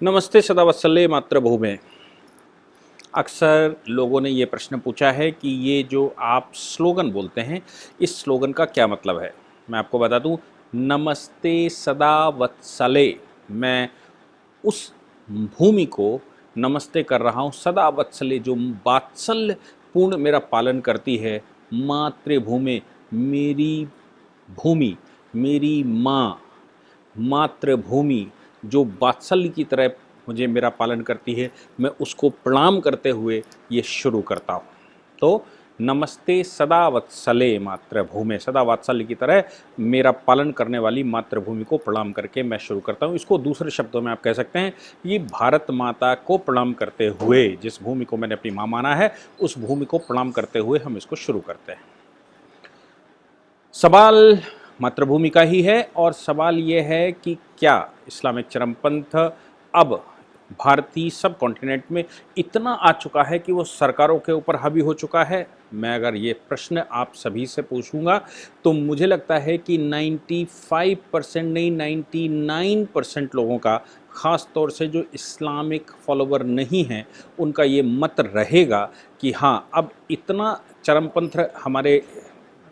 नमस्ते सदावत्सल्य मातृभूमे। अक्सर लोगों ने ये प्रश्न पूछा है कि ये जो आप स्लोगन बोलते हैं, इस स्लोगन का क्या मतलब है? मैं आपको बता दूं, नमस्ते सदावत्सले, मैं उस भूमि को नमस्ते कर रहा हूँ। सदावत्सले जो वात्सल्य पूर्ण मेरा पालन करती है, मातृभूमि, मेरी भूमि, मेरी माँ, मातृभूमि जो वात्सल्य की तरह मुझे मेरा पालन करती है, मैं उसको प्रणाम करते हुए ये शुरू करता हूँ। तो नमस्ते सदा वत्सले मातृभूमि, सदा वात्सल्य की तरह मेरा पालन करने वाली मातृभूमि को प्रणाम करके मैं शुरू करता हूँ। इसको दूसरे शब्दों में आप कह सकते हैं, ये भारत माता को प्रणाम करते हुए, जिस भूमि को मैंने अपनी माँ माना है, उस भूमि को प्रणाम करते हुए हम इसको शुरू करते हैं। सवाल मातृभूमि का ही है और सवाल ये है कि क्या इस्लामिक चरमपंथ अब भारतीय सब कॉन्टिनेंट में इतना आ चुका है कि वो सरकारों के ऊपर हावी हो चुका है? मैं अगर ये प्रश्न आप सभी से पूछूंगा तो मुझे लगता है कि 95% नहीं 99% लोगों का, ख़ास तौर से जो इस्लामिक फॉलोवर नहीं हैं, उनका ये मत रहेगा कि हाँ, अब इतना चरमपंथ हमारे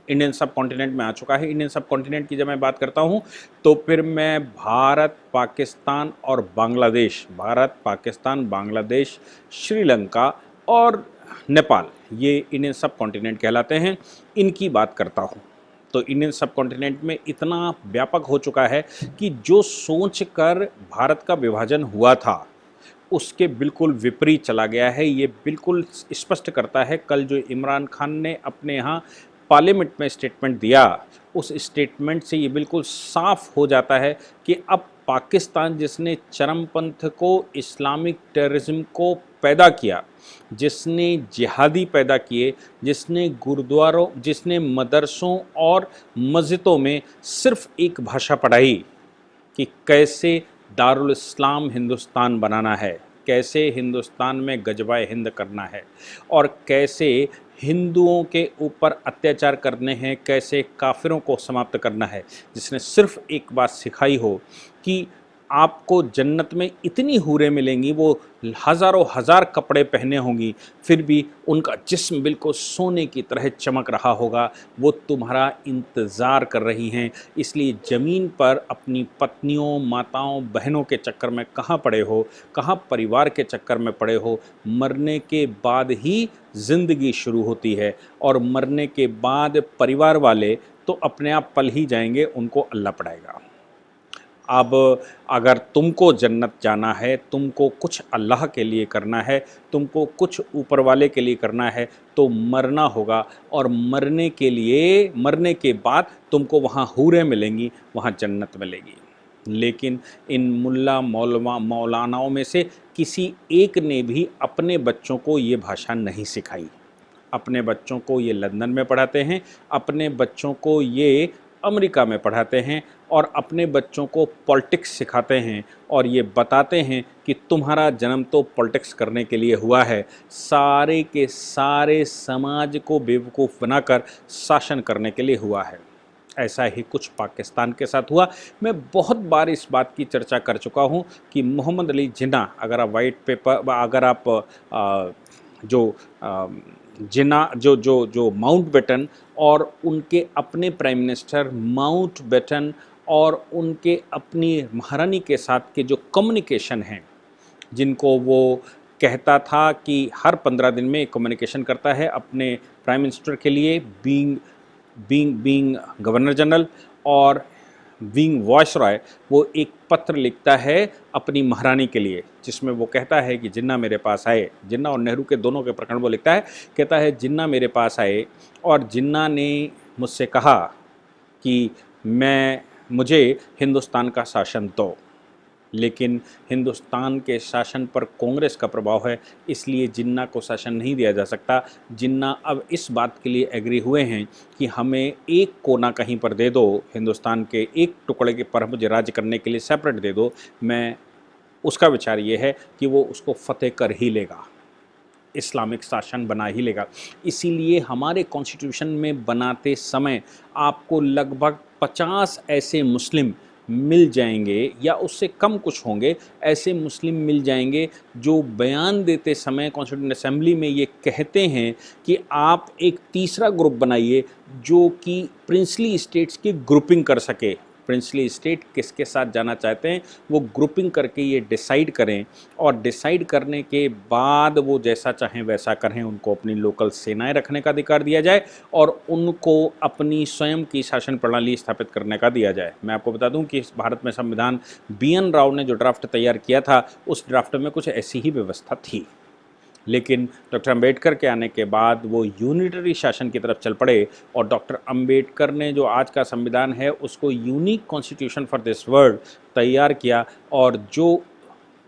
इंडियन सब कॉन्टिनेंट में आ चुका है। इंडियन सब कॉन्टिनेंट की जब मैं बात करता हूँ तो फिर मैं भारत, पाकिस्तान और बांग्लादेश, भारत, पाकिस्तान, बांग्लादेश, श्रीलंका और नेपाल, ये इंडियन सब कॉन्टिनेंट कहलाते हैं, इनकी बात करता हूँ। तो इंडियन सब कॉन्टिनेंट में इतना व्यापक हो चुका है कि जो सोच कर भारत का विभाजन हुआ था उसके बिल्कुल विपरीत चला गया है। ये बिल्कुल स्पष्ट करता है, कल जो इमरान खान ने अपने यहाँ पार्लियामेंट में स्टेटमेंट दिया, उस स्टेटमेंट से ये बिल्कुल साफ हो जाता है कि अब पाकिस्तान, जिसने चरमपंथ को, इस्लामिक टेररिज्म को पैदा किया, जिसने जिहादी पैदा किए, जिसने गुरुद्वारों, जिसने मदरसों और मस्जिदों में सिर्फ एक भाषा पढ़ाई कि कैसे दारुल इस्लाम हिंदुस्तान बनाना है, कैसे हिंदुस्तान में गजवाए हिंद करना है और कैसे हिंदुओं के ऊपर अत्याचार करने हैं, कैसे काफिरों को समाप्त करना है, जिसने सिर्फ एक बात सिखाई हो कि आपको जन्नत में इतनी हूरें मिलेंगी, वो हज़ारों हज़ार कपड़े पहने होंगी, फिर भी उनका जिस्म बिल्कुल सोने की तरह चमक रहा होगा, वो तुम्हारा इंतज़ार कर रही हैं। इसलिए ज़मीन पर अपनी पत्नियों, माताओं, बहनों के चक्कर में कहाँ पड़े हो, कहाँ परिवार के चक्कर में पड़े हो। मरने के बाद ही ज़िंदगी शुरू होती है और मरने के बाद परिवार वाले तो अपने आप पल ही जाएंगे, उनको अल्लाह पढ़ाएगा। अब अगर तुमको जन्नत जाना है, तुमको कुछ अल्लाह के लिए करना है, तुमको कुछ ऊपर वाले के लिए करना है, तो मरना होगा और मरने के लिए, मरने के बाद तुमको वहाँ हूरें मिलेंगी, वहाँ जन्नत मिलेगी। लेकिन इन मुल्ला मौलानाओं में से किसी एक ने भी अपने बच्चों को ये भाषा नहीं सिखाई। अपने बच्चों को ये लंदन में पढ़ाते हैं, अपने बच्चों को ये अमेरिका में पढ़ाते हैं और अपने बच्चों को पॉलिटिक्स सिखाते हैं और ये बताते हैं कि तुम्हारा जन्म तो पॉलिटिक्स करने के लिए हुआ है, सारे के सारे समाज को बेवकूफ़ बनाकर शासन करने के लिए हुआ है। ऐसा ही कुछ पाकिस्तान के साथ हुआ। मैं बहुत बार इस बात की चर्चा कर चुका हूँ कि मोहम्मद अली जिन्ना, अगर आप वाइट पेपर, अगर आप जो जिन्ना, जो माउंटबेटन और उनके अपने प्राइम मिनिस्टर माउंटबेटन और उनके अपनी महारानी के साथ के जो कम्युनिकेशन हैं, जिनको वो कहता था कि हर 15 दिन में कम्युनिकेशन करता है अपने प्राइम मिनिस्टर के लिए, बीइंग गवर्नर जनरल और बीइंग वॉइसरॉय, वो एक पत्र लिखता है अपनी महारानी के लिए, जिसमें वो कहता है कि जिन्ना मेरे पास आए, जिन्ना और नेहरू के दोनों के प्रकरण वो लिखता है, कहता है जिन्ना मेरे पास आए और जिन्ना ने मुझसे कहा कि मुझे हिंदुस्तान का शासन दो, लेकिन हिंदुस्तान के शासन पर कांग्रेस का प्रभाव है, इसलिए जिन्ना को शासन नहीं दिया जा सकता। जिन्ना अब इस बात के लिए एग्री हुए हैं कि हमें एक कोना कहीं पर दे दो, हिंदुस्तान के एक टुकड़े के पर मुझे राज्य करने के लिए सेपरेट दे दो। मैं, उसका विचार ये है कि वो उसको फतेह कर ही लेगा, इस्लामिक शासन बना ही लेगा। इसीलिए हमारे कॉन्स्टिट्यूशन में बनाते समय आपको लगभग 50 ऐसे मुस्लिम मिल जाएंगे या उससे कम कुछ होंगे, ऐसे मुस्लिम मिल जाएंगे जो बयान देते समय कॉन्स्टिट्यूंट असेंबली में ये कहते हैं कि आप एक तीसरा ग्रुप बनाइए जो कि प्रिंसली स्टेट्स की ग्रुपिंग कर सके। प्रिंसली स्टेट किसके साथ जाना चाहते हैं वो ग्रुपिंग करके ये डिसाइड करें, और डिसाइड करने के बाद वो जैसा चाहें वैसा करें। उनको अपनी लोकल सेनाएं रखने का अधिकार दिया जाए और उनको अपनी स्वयं की शासन प्रणाली स्थापित करने का दिया जाए। मैं आपको बता दूं कि इस भारत में संविधान BN राव ने जो ड्राफ्ट तैयार किया था उस ड्राफ्ट में कुछ ऐसी ही व्यवस्था थी, लेकिन डॉक्टर अंबेडकर के आने के बाद वो यूनिटरी शासन की तरफ चल पड़े और डॉक्टर अंबेडकर ने जो आज का संविधान है उसको unique constitution for this world तैयार किया। और जो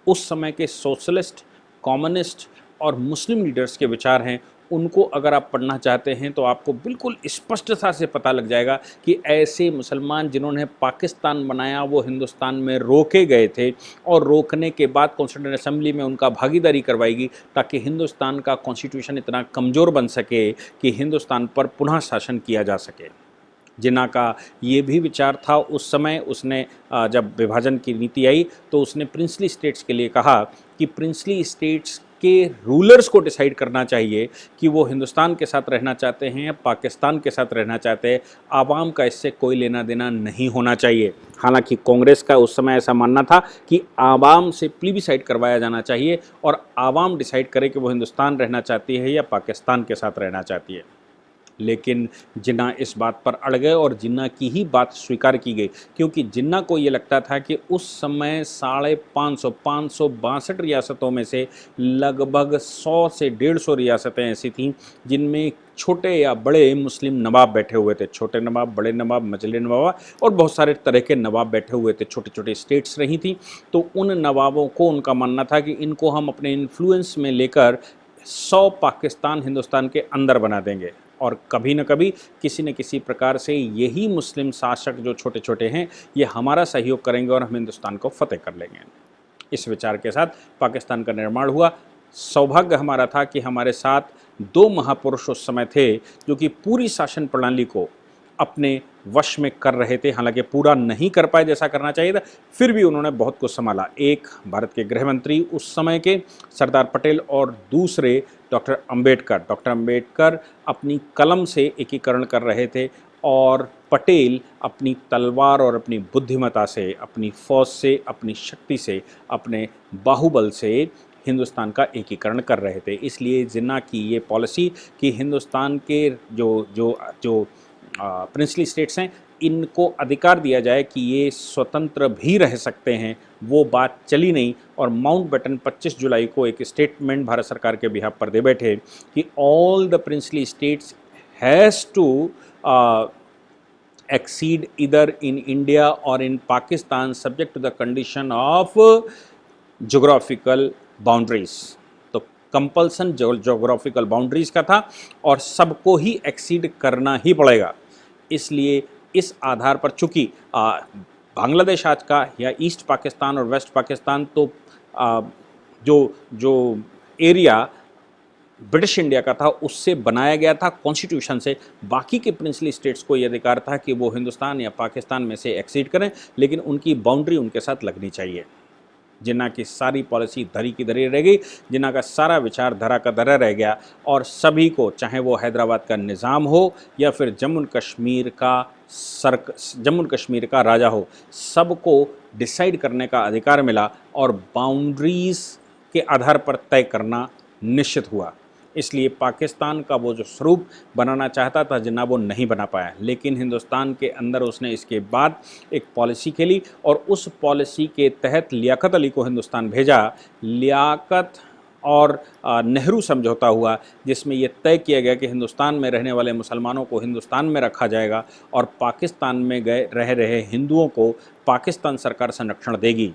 उस समय के सोशलिस्ट, कम्युनिस्ट और मुस्लिम लीडर्स के विचार हैं उनको अगर आप पढ़ना चाहते हैं तो आपको बिल्कुल स्पष्टता से पता लग जाएगा कि ऐसे मुसलमान जिन्होंने पाकिस्तान बनाया वो हिंदुस्तान में रोके गए थे, और रोकने के बाद कॉन्स्टिट्यूंट असेंबली में उनका भागीदारी करवाएगी ताकि हिंदुस्तान का कॉन्स्टिट्यूशन इतना कमज़ोर बन सके कि हिंदुस्तान पर पुनः शासन किया जा सके। जिन्ना का ये भी विचार था उस समय। उसने जब विभाजन की नीति आई तो उसने प्रिंसली स्टेट्स के लिए कहा कि प्रिंसली स्टेट्स के रूलर्स को डिसाइड करना चाहिए कि वो हिंदुस्तान के साथ रहना चाहते हैं या पाकिस्तान के साथ रहना चाहते हैं। आवाम का इससे कोई लेना देना नहीं होना चाहिए। हालांकि कांग्रेस का उस समय ऐसा मानना था कि आवाम से प्लीबिसाइड करवाया जाना चाहिए और आवाम डिसाइड करे कि वो हिंदुस्तान रहना चाहती है या पाकिस्तान के साथ रहना चाहती है। लेकिन जिन्ना इस बात पर अड़ गए और जिन्ना की ही बात स्वीकार की गई, क्योंकि जिन्ना को ये लगता था कि उस समय 562 रियासतों में से लगभग 100 से 150 रियासतें ऐसी थीं जिनमें छोटे या बड़े मुस्लिम नवाब बैठे हुए थे। छोटे नवाब, बड़े नवाब, मझले नवाब और बहुत सारे तरह के नवाब बैठे हुए थे। छोटी छोटी स्टेट्स रही थी। तो उन नवाबों को उनका मानना था कि इनको हम अपने इन्फ्लुएंस में लेकर 100 पाकिस्तान हिंदुस्तान के अंदर बना देंगे, और कभी न कभी किसी न किसी प्रकार से यही मुस्लिम शासक जो छोटे छोटे हैं ये हमारा सहयोग करेंगे और हम हिंदुस्तान को फतेह कर लेंगे। इस विचार के साथ पाकिस्तान का निर्माण हुआ। सौभाग्य हमारा था कि हमारे साथ दो महापुरुष उस समय थे जो कि पूरी शासन प्रणाली को अपने वश में कर रहे थे। हालांकि पूरा नहीं कर पाए जैसा करना चाहिए था, फिर भी उन्होंने बहुत कुछ संभाला। एक भारत के गृह मंत्री उस समय के सरदार पटेल और दूसरे डॉक्टर अंबेडकर। डॉक्टर अंबेडकर अपनी कलम से एकीकरण कर रहे थे और पटेल अपनी तलवार और अपनी बुद्धिमत्ता से, अपनी फौज से, अपनी शक्ति से, अपने बाहुबल से हिंदुस्तान का एकीकरण कर रहे थे। इसलिए जिन्ना की ये पॉलिसी कि हिंदुस्तान के जो प्रिंसली स्टेट्स हैं इनको अधिकार दिया जाए कि ये स्वतंत्र भी रह सकते हैं, वो बात चली नहीं। और माउंटबेटन 25 जुलाई को एक स्टेटमेंट भारत सरकार के बिहाफ पर दे बैठे कि all the princely states has to accede इधर इन इंडिया और in Pakistan subject to the condition of geographical boundaries. तो कंपल्सन जोग्राफिकल बाउंड्रीज का था और सबको ही एक्सीड करना ही पड़ेगा। इसलिए इस आधार पर चूंकि बांग्लादेश आज का या ईस्ट पाकिस्तान और वेस्ट पाकिस्तान तो जो एरिया ब्रिटिश इंडिया का था उससे बनाया गया था कॉन्स्टिट्यूशन से, बाकी के प्रिंसली स्टेट्स को यह अधिकार था कि वो हिंदुस्तान या पाकिस्तान में से एक्सीड करें, लेकिन उनकी बाउंड्री उनके साथ लगनी चाहिए। जिन्ना की सारी पॉलिसी धरी की धरी रह गई, जिन्ना का सारा विचार धरा का धरा रह गया, और सभी को, चाहे वो हैदराबाद का निज़ाम हो या फिर जम्मू कश्मीर का राजा हो, सबको डिसाइड करने का अधिकार मिला और बाउंड्रीज़ के आधार पर तय करना निश्चित हुआ। इसलिए पाकिस्तान का वो जो स्वरूप बनाना चाहता था जिन्ना, वो नहीं बना पाया। लेकिन हिंदुस्तान के अंदर उसने इसके बाद एक पॉलिसी खेली और उस पॉलिसी के तहत लियाकत अली को हिंदुस्तान भेजा। लियाकत और नेहरू समझौता हुआ जिसमें यह तय किया गया कि हिंदुस्तान में रहने वाले मुसलमानों को हिंदुस्तान में रखा जाएगा और पाकिस्तान में रह रहे हिंदुओं को पाकिस्तान सरकार संरक्षण देगी।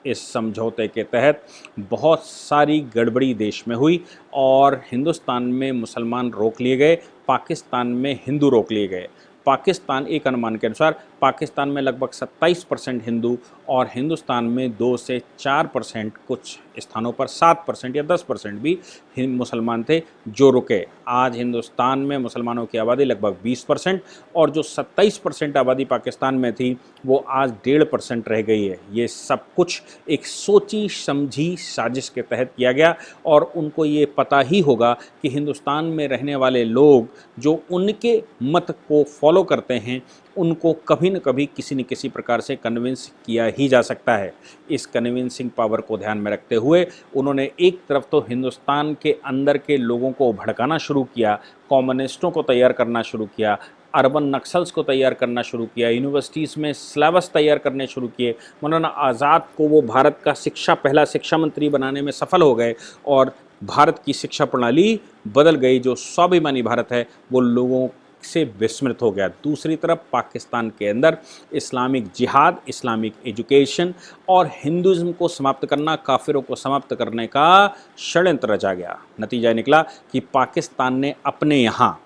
इस समझौते के तहत बहुत सारी गड़बड़ी देश में हुई और हिंदुस्तान में मुसलमान रोक लिए गए, पाकिस्तान में हिंदू रोक लिए गए। पाकिस्तान, एक अनुमान के अनुसार पाकिस्तान में लगभग 27% हिंदू और हिंदुस्तान में 2 से 4%, कुछ स्थानों पर 7% या 10% भी मुसलमान थे जो रुके। आज हिंदुस्तान में मुसलमानों की आबादी लगभग 20% और जो 27% आबादी पाकिस्तान में थी वो आज 1.5% रह गई है। ये सब कुछ एक सोची समझी साजिश के तहत किया गया और उनको ये पता ही होगा कि हिंदुस्तान में रहने वाले लोग जो उनके मत को फॉलो करते हैं उनको कभी न कभी किसी न किसी प्रकार से कन्विंस किया ही जा सकता है। इस कन्विंसिंग पावर को ध्यान में रखते हुए उन्होंने एक तरफ तो हिंदुस्तान के अंदर के लोगों को भड़काना शुरू किया, कम्युनिस्टों को तैयार करना शुरू किया, अर्बन नक्सल्स को तैयार करना शुरू किया, यूनिवर्सिटीज़ में सिलेबस तैयार करने शुरू किए। मौलाना आज़ाद को वो भारत का पहला शिक्षा मंत्री बनाने में सफल हो गए और भारत की शिक्षा प्रणाली बदल गई। जो स्वाभिमानी भारत है वो लोगों से विस्मृत हो गया। दूसरी तरफ पाकिस्तान के अंदर इस्लामिक जिहाद, इस्लामिक एजुकेशन और हिंदुज़्म को समाप्त करना, काफिरों को समाप्त करने का षड्यंत्र रचा गया। नतीजा निकला कि पाकिस्तान ने अपने यहाँ,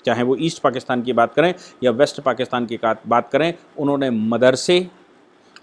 चाहे वो ईस्ट पाकिस्तान की बात करें या वेस्ट पाकिस्तान की बात करें, उन्होंने मदरसे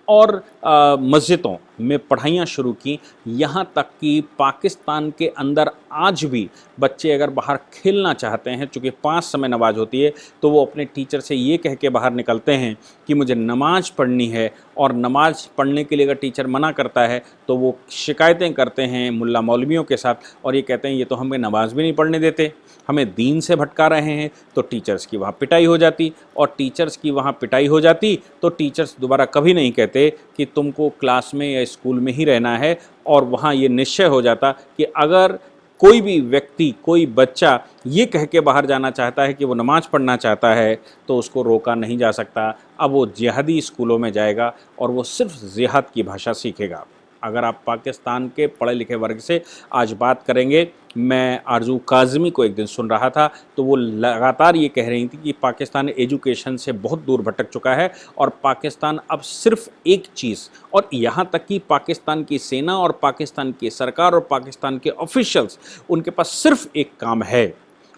और मस्जिदों में पढ़ाइयाँ शुरू की। यहाँ तक कि पाकिस्तान के अंदर आज भी बच्चे अगर बाहर खेलना चाहते हैं, चूँकि 5 समय नमाज होती है, तो वो अपने टीचर से ये कह के बाहर निकलते हैं कि मुझे नमाज पढ़नी है। और नमाज पढ़ने के लिए अगर टीचर मना करता है तो वो शिकायतें करते हैं मुल्ला मौलवियों के साथ और ये कहते हैं ये तो हमें नमाज भी नहीं पढ़ने देते, हमें दीन से भटका रहे हैं। तो टीचर्स की वहाँ पिटाई हो जाती और टीचर्स की वहाँ पिटाई हो जाती तो टीचर्स दोबारा कभी नहीं कहते कि तुमको क्लास में या स्कूल में ही रहना है। और वहाँ ये निश्चय हो जाता कि अगर कोई भी व्यक्ति, कोई बच्चा ये कह के बाहर जाना चाहता है कि वो नमाज़ पढ़ना चाहता है तो उसको रोका नहीं जा सकता। अब वो जिहादी स्कूलों में जाएगा और वो सिर्फ जिहाद की भाषा सीखेगा। अगर आप पाकिस्तान के पढ़े लिखे वर्ग से आज बात करेंगे, मैं आरजू काज़मी को एक दिन सुन रहा था तो वो लगातार ये कह रही थी कि पाकिस्तान एजुकेशन से बहुत दूर भटक चुका है और पाकिस्तान अब सिर्फ एक चीज़, और यहाँ तक कि पाकिस्तान की सेना और पाकिस्तान की सरकार और पाकिस्तान के ऑफिशियल्स, उनके पास सिर्फ एक काम है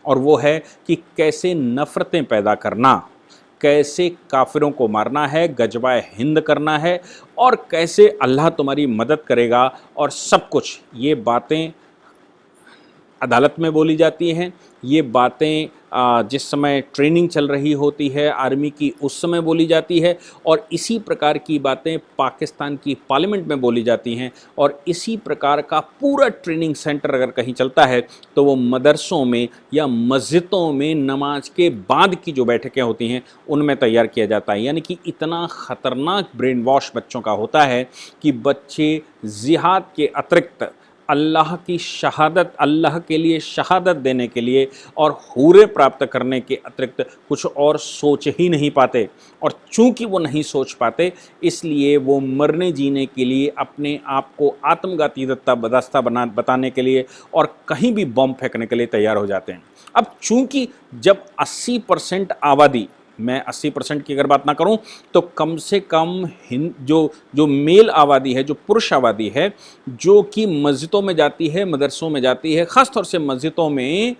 और वो है कि कैसे नफ़रतें पैदा करना, कैसे काफिरों को मारना है, गजवाए हिंद करना है और कैसे अल्लाह तुम्हारी मदद करेगा। और सब कुछ ये बातें अदालत में बोली जाती हैं, ये बातें जिस समय ट्रेनिंग चल रही होती है आर्मी की उस समय बोली जाती है और इसी प्रकार की बातें पाकिस्तान की पार्लियामेंट में बोली जाती हैं। और इसी प्रकार का पूरा ट्रेनिंग सेंटर अगर कहीं चलता है तो वो मदरसों में या मस्जिदों में नमाज के बाद की जो बैठकें होती हैं उनमें तैयार किया जाता है। यानी कि इतना ख़तरनाक ब्रेन वॉश बच्चों का होता है कि बच्चे जिहाद के अतिरिक्त अल्लाह की शहादत, अल्लाह के लिए शहादत देने के लिए और हूरे प्राप्त करने के अतिरिक्त कुछ और सोच ही नहीं पाते। और चूंकि वो नहीं सोच पाते इसलिए वो मरने जीने के लिए अपने आप को आत्मघाती दस्ता बताने के लिए और कहीं भी बम फेंकने के लिए तैयार हो जाते हैं। अब चूंकि जब 80% आबादी, मैं 80% की अगर बात ना करूं तो कम से कम जो मेल आबादी है, जो पुरुष आबादी है, जो कि मस्जिदों में जाती है, मदरसों में जाती है, ख़ास तौर से मस्जिदों में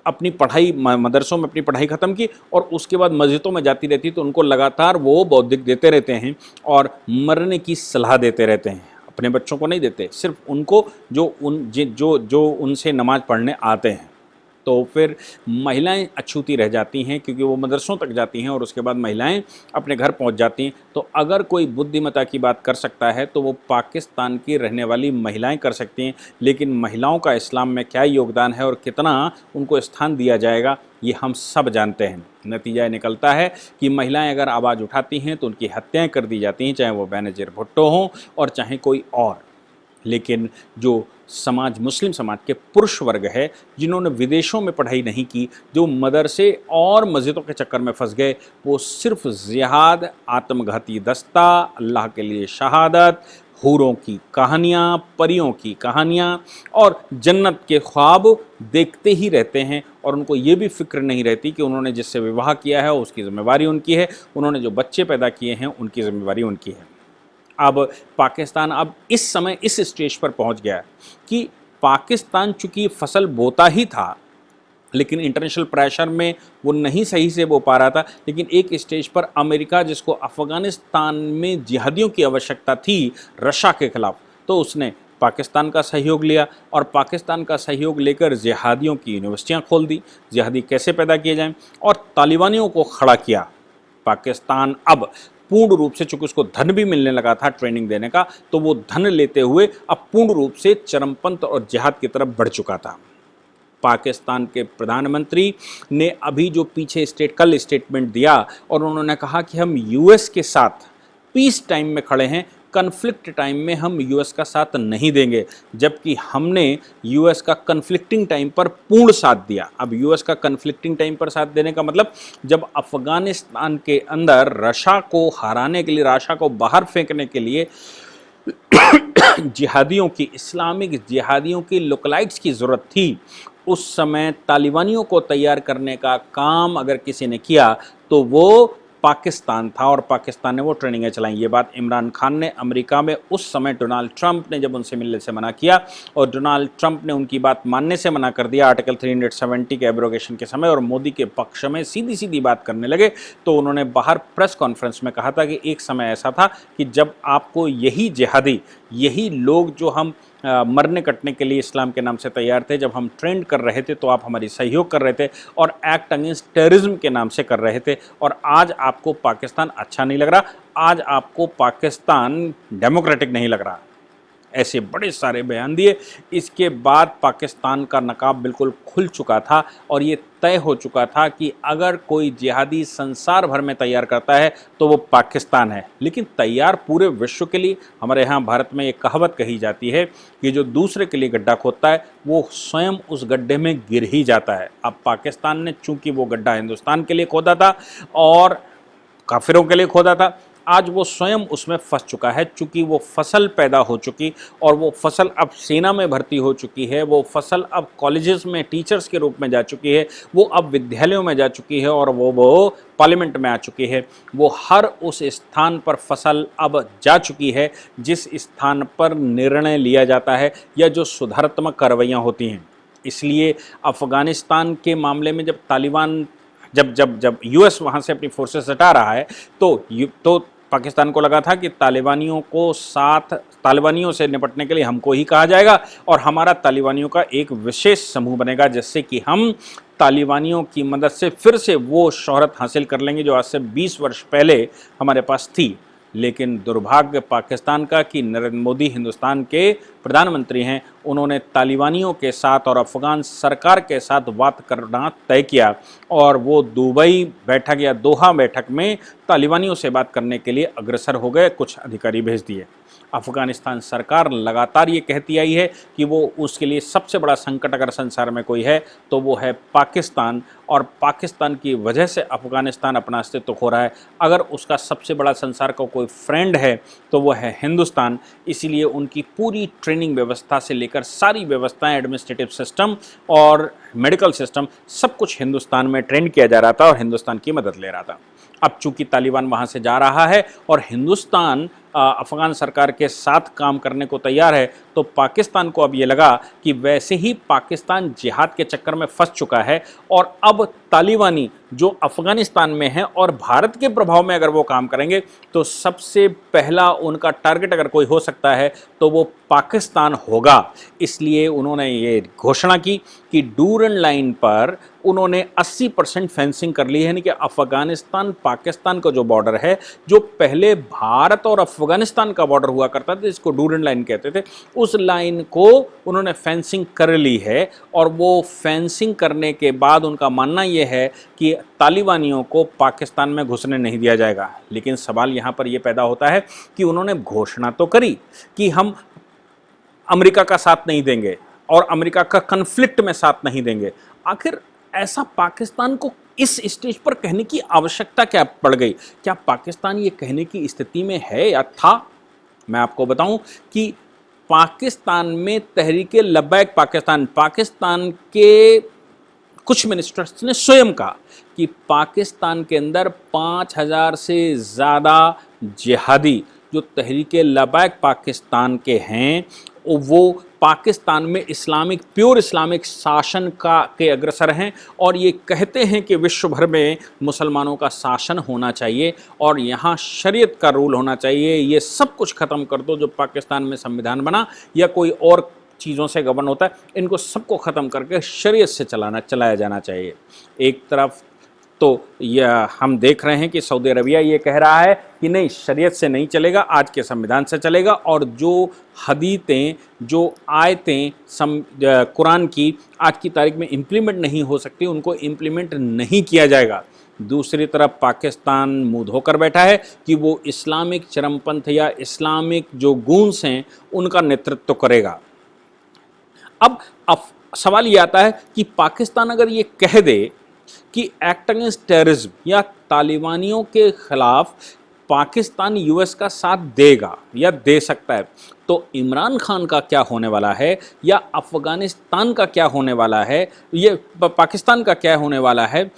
अपनी पढ़ाई, मदरसों में अपनी पढ़ाई ख़त्म की और उसके बाद मस्जिदों में जाती रहती, तो उनको लगातार वो बौद्धिक देते रहते हैं और मरने की सलाह देते रहते हैं। अपने बच्चों को नहीं देते, सिर्फ उनको जो उनसे नमाज़ पढ़ने आते हैं। तो फिर महिलाएं अछूती रह जाती हैं क्योंकि वो मदरसों तक जाती हैं और उसके बाद महिलाएं अपने घर पहुंच जाती हैं। तो अगर कोई बुद्धिमत्ता की बात कर सकता है तो वो पाकिस्तान की रहने वाली महिलाएं कर सकती हैं। लेकिन महिलाओं का इस्लाम में क्या योगदान है और कितना उनको स्थान दिया जाएगा ये हम सब जानते हैं। नतीजा निकलता है कि महिलाएं अगर आवाज़ उठाती हैं तो उनकी हत्याएँ कर दी जाती हैं, चाहे वो बेनज़ीर भुट्टो हों और चाहे कोई और। लेकिन जो समाज, मुस्लिम समाज के पुरुष वर्ग है जिन्होंने विदेशों में पढ़ाई नहीं की, जो मदरसे और मस्जिदों के चक्कर में फंस गए, वो सिर्फ जिहाद, आत्मघाती दस्ता, अल्लाह के लिए शहादत, हूरों की कहानियाँ, परियों की कहानियाँ और जन्नत के ख्वाब देखते ही रहते हैं। और उनको ये भी फिक्र नहीं रहती कि उन्होंने जिससे विवाह किया है उसकी ज़िम्मेवारी उनकी है, उन्होंने जो बच्चे पैदा किए हैं उनकी ज़िम्मेवारी उनकी है। अब पाकिस्तान अब इस समय इस स्टेज पर पहुंच गया कि पाकिस्तान चूंकि फसल बोता ही था लेकिन इंटरनेशनल प्रेशर में वो नहीं सही से वो पा रहा था। लेकिन एक स्टेज पर अमेरिका, जिसको अफ़गानिस्तान में जिहादियों की आवश्यकता थी रशिया के ख़िलाफ़, तो उसने पाकिस्तान का सहयोग लिया और पाकिस्तान का सहयोग लेकर जिहादियों की यूनिवर्सिटियां खोल दी, जिहादी कैसे पैदा किए जाएं, और तालिबानियों को खड़ा किया। पाकिस्तान अब पूर्ण रूप से, चूंकि उसको धन भी मिलने लगा था ट्रेनिंग देने का, तो वो धन लेते हुए अब पूर्ण रूप से चरमपंथ और जिहाद की तरफ बढ़ चुका था। पाकिस्तान के प्रधानमंत्री ने अभी जो पीछे कल स्टेटमेंट दिया और उन्होंने कहा कि हम यूएस के साथ पीस टाइम में खड़े हैं, कन्फ्लिक्ट टाइम में हम यूएस का साथ नहीं देंगे, जबकि हमने यूएस का कन्फ्लिक्टिंग टाइम पर पूर्ण साथ दिया। अब यूएस का कन्फ्लिक्टिंग टाइम पर साथ देने का मतलब, जब अफगानिस्तान के अंदर रशिया को हराने के लिए, रशिया को बाहर फेंकने के लिए जिहादियों की, इस्लामिक जिहादियों की लोकलाइट्स की ज़रूरत थी, उस समय तालिबानियों को तैयार करने का काम अगर किसी ने किया तो वो पाकिस्तान था, और पाकिस्तान ने वो ट्रेनिंगें चलाई। ये बात इमरान खान ने अमेरिका में उस समय डोनाल्ड ट्रंप ने जब उनसे मिलने से मना किया, और डोनाल्ड ट्रंप ने उनकी बात मानने से मना कर दिया आर्टिकल 370 के एब्रोगेशन के समय, और मोदी के पक्ष में सीधी सीधी बात करने लगे, तो उन्होंने बाहर प्रेस कॉन्फ्रेंस में कहा था कि एक समय ऐसा था कि जब आपको यही जिहादी, यही लोग जो हम मरने कटने के लिए इस्लाम के नाम से तैयार थे, जब हम ट्रेंड कर रहे थे तो आप हमारी सहयोग कर रहे थे और एक्ट अगेंस्ट टेररिज्म के नाम से कर रहे थे, और आज आपको पाकिस्तान अच्छा नहीं लग रहा, आज आपको पाकिस्तान डेमोक्रेटिक नहीं लग रहा। ऐसे बड़े सारे बयान दिए। इसके बाद पाकिस्तान का नकाब बिल्कुल खुल चुका था और ये तय हो चुका था कि अगर कोई जिहादी संसार भर में तैयार करता है तो वो पाकिस्तान है। लेकिन तैयार पूरे विश्व के लिए, हमारे यहाँ भारत में एक कहावत कही जाती है कि जो दूसरे के लिए गड्ढा खोदता है वो स्वयं उस गड्ढे में गिर ही जाता है। अब पाकिस्तान ने चूंकि वो गड्ढा हिंदुस्तान के लिए खोदा था और काफिरों के लिए खोदा था, आज वो स्वयं उसमें फंस चुका है। चूंकि वो फसल पैदा हो चुकी और वो फसल अब सेना में भर्ती हो चुकी है, वो फसल अब कॉलेजेस में टीचर्स के रूप में जा चुकी है, वो अब विद्यालयों में जा चुकी है और वो पार्लियामेंट में आ चुकी है। वो हर उस स्थान पर फसल अब जा चुकी है जिस स्थान पर निर्णय लिया जाता है या जो सुधारात्मक कार्रवाइयाँ होती हैं। इसलिए अफ़गानिस्तान के मामले में जब तालिबान जब यूएस वहाँ से अपनी फोर्सेस हटा रहा है तो पाकिस्तान को लगा था कि तालिबानियों से निपटने के लिए हमको ही कहा जाएगा और हमारा तालिबानियों का एक विशेष समूह बनेगा, जिससे कि हम तालिबानियों की मदद से फिर से वो शोहरत हासिल कर लेंगे जो आज से 20 वर्ष पहले हमारे पास थी। लेकिन दुर्भाग्य पाकिस्तान का कि नरेंद्र मोदी हिंदुस्तान के प्रधानमंत्री हैं, उन्होंने तालिबानियों के साथ और अफ़गान सरकार के साथ बात करना तय किया और वो दुबई बैठक या दोहा बैठक में तालिबानियों से बात करने के लिए अग्रसर हो गए, कुछ अधिकारी भेज दिए। अफ़गानिस्तान सरकार लगातार ये कहती आई है कि वो उसके लिए सबसे बड़ा संकट अगर संसार में कोई है तो वो है पाकिस्तान, और पाकिस्तान की वजह से अफ़गानिस्तान अपना अस्तित्व खो रहा है। अगर उसका सबसे बड़ा संसार का कोई फ्रेंड है तो वो है हिंदुस्तान। इसीलिए उनकी पूरी ट्रेनिंग व्यवस्था से लेकर सारी व्यवस्थाएं, एडमिनिस्ट्रेटिव सिस्टम और मेडिकल सिस्टम, सब कुछ हिंदुस्तान में ट्रेंड किया जा रहा था और हिंदुस्तान की मदद ले रहा था। अब चूंकि तालिबान वहाँ से जा रहा है और हिंदुस्तान अफ़गान सरकार के साथ काम करने को तैयार है, तो पाकिस्तान को अब ये लगा कि वैसे ही पाकिस्तान जिहाद के चक्कर में फंस चुका है और अब तालिबानी जो अफ़गानिस्तान में है और भारत के प्रभाव में अगर वो काम करेंगे तो सबसे पहला उनका टारगेट अगर कोई हो सकता है तो वो पाकिस्तान होगा। इसलिए उन्होंने ये घोषणा की कि डूरन लाइन पर उन्होंने 80% फेंसिंग कर ली है, यानी कि अफ़गानिस्तान पाकिस्तान का जो बॉर्डर है, जो पहले भारत और अफ़गानिस्तान का बॉर्डर हुआ करता था जिसको डूरन लाइन कहते थे, उस लाइन को उन्होंने फेंसिंग कर ली है। और वो फेंसिंग करने के बाद उनका मानना ये है कि तालिबानियों को पाकिस्तान में घुसने नहीं दिया जाएगा। लेकिन सवाल यहाँ पर यह पैदा होता है कि उन्होंने घोषणा तो करी कि हम अमेरिका का साथ नहीं देंगे और अमेरिका का कन्फ्लिक्ट में साथ नहीं देंगे। आखिर ऐसा पाकिस्तान को इस स्टेज पर कहने की आवश्यकता क्या पड़ गई? क्या पाकिस्तान ये कहने की स्थिति में है या था? मैं आपको बताऊं कि पाकिस्तान में तहरीके लब्बैक पाकिस्तान के कुछ मिनिस्टर्स ने स्वयं कहा कि पाकिस्तान के अंदर 5000 से ज़्यादा जिहादी जो तहरीके लबैक पाकिस्तान के हैं वो पाकिस्तान में इस्लामिक प्योर इस्लामिक शासन के अग्रसर हैं और ये कहते हैं कि विश्व भर में मुसलमानों का शासन होना चाहिए और यहाँ शरीयत का रूल होना चाहिए। ये सब कुछ ख़त्म कर दो जो पाकिस्तान में संविधान बना या कोई और चीज़ों से गवर्न होता है, इनको सबको ख़त्म करके शरीयत से चलाया जाना चाहिए। एक तरफ तो यह हम देख रहे हैं कि सऊदी अरबिया ये कह रहा है कि नहीं, शरीयत से नहीं चलेगा, आज के संविधान से चलेगा और जो हदीतें, जो आयतें कुरान की आज की तारीख में इम्प्लीमेंट नहीं हो सकती, उनको इम्प्लीमेंट नहीं किया जाएगा। दूसरी तरफ पाकिस्तान मुंह धोकर बैठा है कि वो इस्लामिक चरमपंथ या इस्लामिक जो गूंस हैं उनका नेतृत्व करेगा। अब सवाल ये आता है कि पाकिस्तान अगर ये कह दे कि एक्ट अगेंस्ट टेररिज्म या तालिबानियों के खिलाफ पाकिस्तान यूएस का साथ देगा या दे सकता है, तो इमरान खान का क्या होने वाला है या अफ़गानिस्तान का क्या होने वाला है, ये पाकिस्तान का क्या होने वाला है,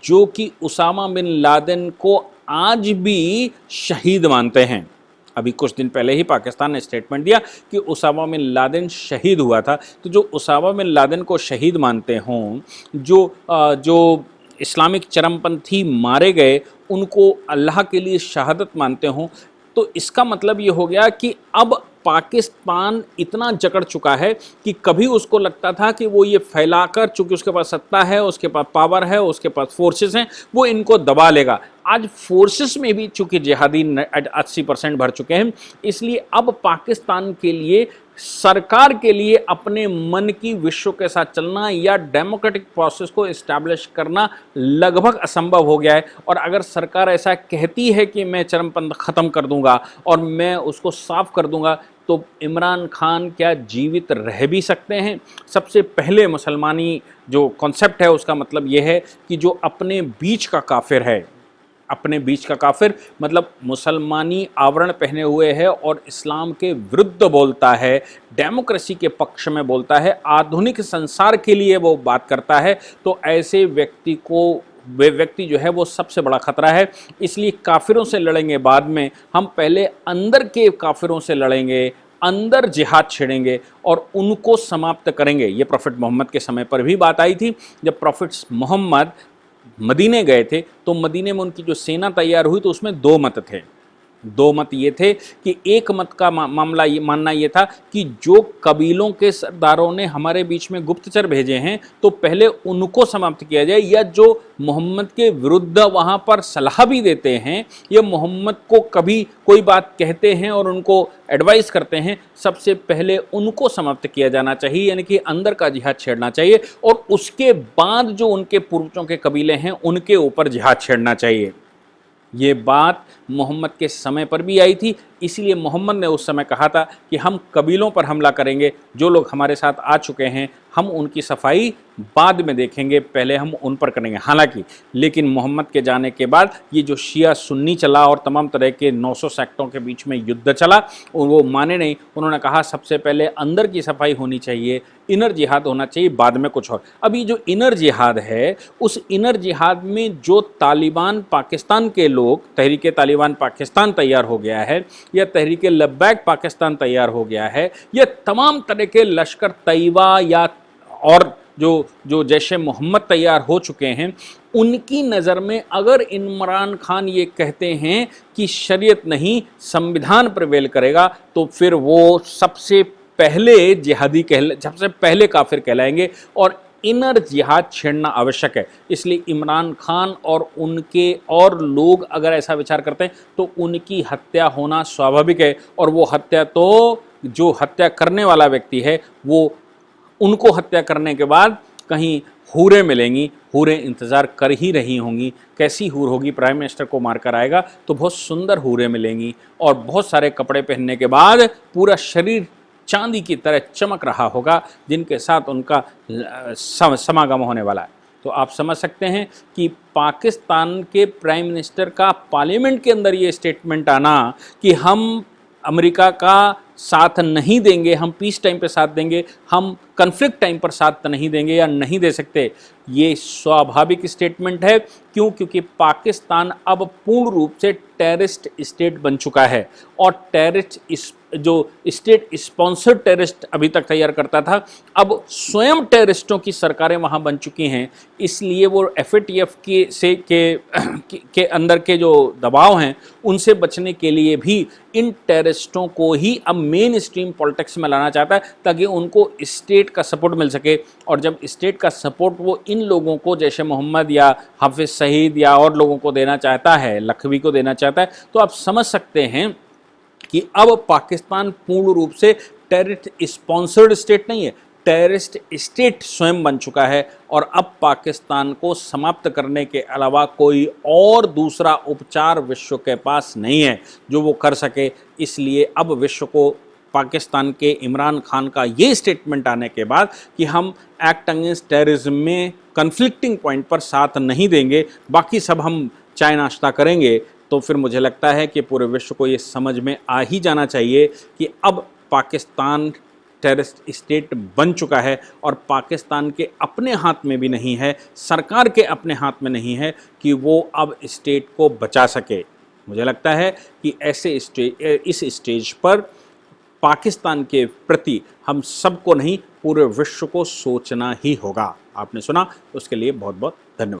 जो कि उसामा बिन लादेन को आज भी शहीद मानते हैं। अभी कुछ दिन पहले ही पाकिस्तान ने स्टेटमेंट दिया कि उसामा बिन लादेन शहीद हुआ था। तो जो उसामा बिन लादेन को शहीद मानते हों, जो इस्लामिक चरमपंथी मारे गए उनको अल्लाह के लिए शहादत मानते हों, तो इसका मतलब ये हो गया कि अब पाकिस्तान इतना जकड़ चुका है कि कभी उसको लगता था कि वो ये फैलाकर, चूँकि उसके पास सत्ता है, उसके पास पावर है, उसके पास फोर्सेस हैं, वो इनको दबा लेगा। आज फोर्सेस में भी चूँकि जिहादी 80% भर चुके हैं, इसलिए अब पाकिस्तान के लिए, सरकार के लिए अपने मन की विश्व के साथ चलना या डेमोक्रेटिक प्रोसेस को इस्टेब्लिश करना लगभग असंभव हो गया है। और अगर सरकार ऐसा कहती है कि मैं चरमपंथ ख़त्म कर दूंगा और मैं उसको साफ कर दूंगा, तो इमरान खान क्या जीवित रह भी सकते हैं? सबसे पहले मुसलमानी जो कॉन्सेप्ट है उसका मतलब ये है कि जो अपने बीच का काफिर है, अपने बीच का काफिर मतलब मुसलमानी आवरण पहने हुए है और इस्लाम के विरुद्ध बोलता है, डेमोक्रेसी के पक्ष में बोलता है, आधुनिक संसार के लिए वो बात करता है, तो ऐसे व्यक्ति को, वे व्यक्ति जो है वो सबसे बड़ा खतरा है। इसलिए काफिरों से लड़ेंगे बाद में, हम पहले अंदर के काफिरों से लड़ेंगे, अंदर जिहाद छेड़ेंगे और उनको समाप्त करेंगे। ये प्रॉफिट मोहम्मद के समय पर भी बात आई थी। जब प्रॉफिट्स मोहम्मद मदीने गए थे तो मदीने में उनकी जो सेना तैयार हुई तो उसमें दो मत थे। दो मत ये थे कि एक मत का मामला ये मानना ये था कि जो कबीलों के सरदारों ने हमारे बीच में गुप्तचर भेजे हैं तो पहले उनको समाप्त किया जाए, या जो मोहम्मद के विरुद्ध वहाँ पर सलाह भी देते हैं या मोहम्मद को कभी कोई बात कहते हैं और उनको एडवाइस करते हैं, सबसे पहले उनको समाप्त किया जाना चाहिए, यानी कि अंदर का जिहाद छेड़ना चाहिए और उसके बाद जो उनके पूर्वजों के कबीले हैं उनके ऊपर जिहाद छेड़ना चाहिए। ये बात मोहम्मद के समय पर भी आई थी, इसलिए मोहम्मद ने उस समय कहा था कि हम कबीलों पर हमला करेंगे, जो लोग हमारे साथ आ चुके हैं हम उनकी सफाई बाद में देखेंगे, पहले हम उन पर करेंगे। हालांकि लेकिन मोहम्मद के जाने के बाद ये जो शिया सुन्नी चला और तमाम तरह के 900 सेक्टों के बीच में युद्ध चला, वो माने नहीं। उन्होंने कहा सबसे पहले अंदर की सफाई होनी चाहिए, इनर जिहाद होना चाहिए, बाद में कुछ और। अभी जो इनर जिहाद है, उस इनर जिहाद में जो तालिबान पाकिस्तान के लोग, तहरीके तालिबान पाकिस्तान तैयार हो गया है या तहरीके लब्बैक पाकिस्तान तैयार हो गया है, या तमाम तरह के लश्कर तैयबा या और जो जैशे मोहम्मद तैयार हो चुके हैं, उनकी नज़र में अगर इमरान खान ये कहते हैं कि शरीयत नहीं संविधान प्रिवेल करेगा, तो फिर वो सबसे पहले जिहादी सबसे पहले काफिर कहलाएंगे और इनर जिहाद छेड़ना आवश्यक है। इसलिए इमरान खान और उनके और लोग अगर ऐसा विचार करते हैं तो उनकी हत्या होना स्वाभाविक है, और वो हत्या तो जो हत्या करने वाला व्यक्ति है वो, उनको हत्या करने के बाद कहीं हूरें मिलेंगी, हूरें इंतज़ार कर ही रही होंगी। कैसी हूर होगी? प्राइम मिनिस्टर को मारकर आएगा तो बहुत सुंदर हूरें मिलेंगी और बहुत सारे कपड़े पहनने के बाद पूरा शरीर चांदी की तरह चमक रहा होगा, जिनके साथ उनका समागम होने वाला है। तो आप समझ सकते हैं कि पाकिस्तान के प्राइम मिनिस्टर का पार्लियामेंट के अंदर ये स्टेटमेंट आना कि हम अमेरिका का साथ नहीं देंगे, हम पीस टाइम पे साथ देंगे, हम कन्फ्लिक्ट टाइम पर साथ नहीं देंगे या नहीं दे सकते, ये स्वाभाविक स्टेटमेंट है। क्यों? क्योंकि पाकिस्तान अब पूर्ण रूप से टेररिस्ट स्टेट बन चुका है और टेररिस्ट जो स्टेट स्पॉन्सर्ड टेररिस्ट अभी तक तैयार करता था, अब स्वयं टेररिस्टों की सरकारें वहाँ बन चुकी हैं। इसलिए वो FATF के अंदर के जो दबाव हैं उनसे बचने के लिए भी इन टेररिस्टों को ही अब मेन स्ट्रीम पॉलिटिक्स में लाना चाहता है, ताकि उनको स्टेट का सपोर्ट मिल सके। और जब स्टेट का सपोर्ट वो इन लोगों को, जैसे मोहम्मद या हाफिज सईद या और लोगों को देना चाहता है, लखवी को देना चाहता है, तो आप समझ सकते हैं कि अब पाकिस्तान पूर्ण रूप से टेररिस्ट स्पॉन्सर्ड स्टेट नहीं है, टेररिस्ट स्टेट स्वयं बन चुका है। और अब पाकिस्तान को समाप्त करने के अलावा कोई और दूसरा उपचार विश्व के पास नहीं है जो वो कर सके। इसलिए अब विश्व को पाकिस्तान के इमरान खान का ये स्टेटमेंट आने के बाद कि हम एक्ट अगेंस्ट टेररिज्म में कन्फ्लिक्टिंग पॉइंट पर साथ नहीं देंगे, बाकी सब हम चाय नाश्ता करेंगे, तो फिर मुझे लगता है कि पूरे विश्व को ये समझ में आ ही जाना चाहिए कि अब पाकिस्तान टेररिस्ट स्टेट बन चुका है और पाकिस्तान के अपने हाथ में भी नहीं है, सरकार के अपने हाथ में नहीं है कि वो अब स्टेट को बचा सके। मुझे लगता है कि इस स्टेज पर पाकिस्तान के प्रति हम सबको नहीं, पूरे विश्व को सोचना ही होगा। आपने सुना, उसके लिए बहुत बहुत धन्यवाद।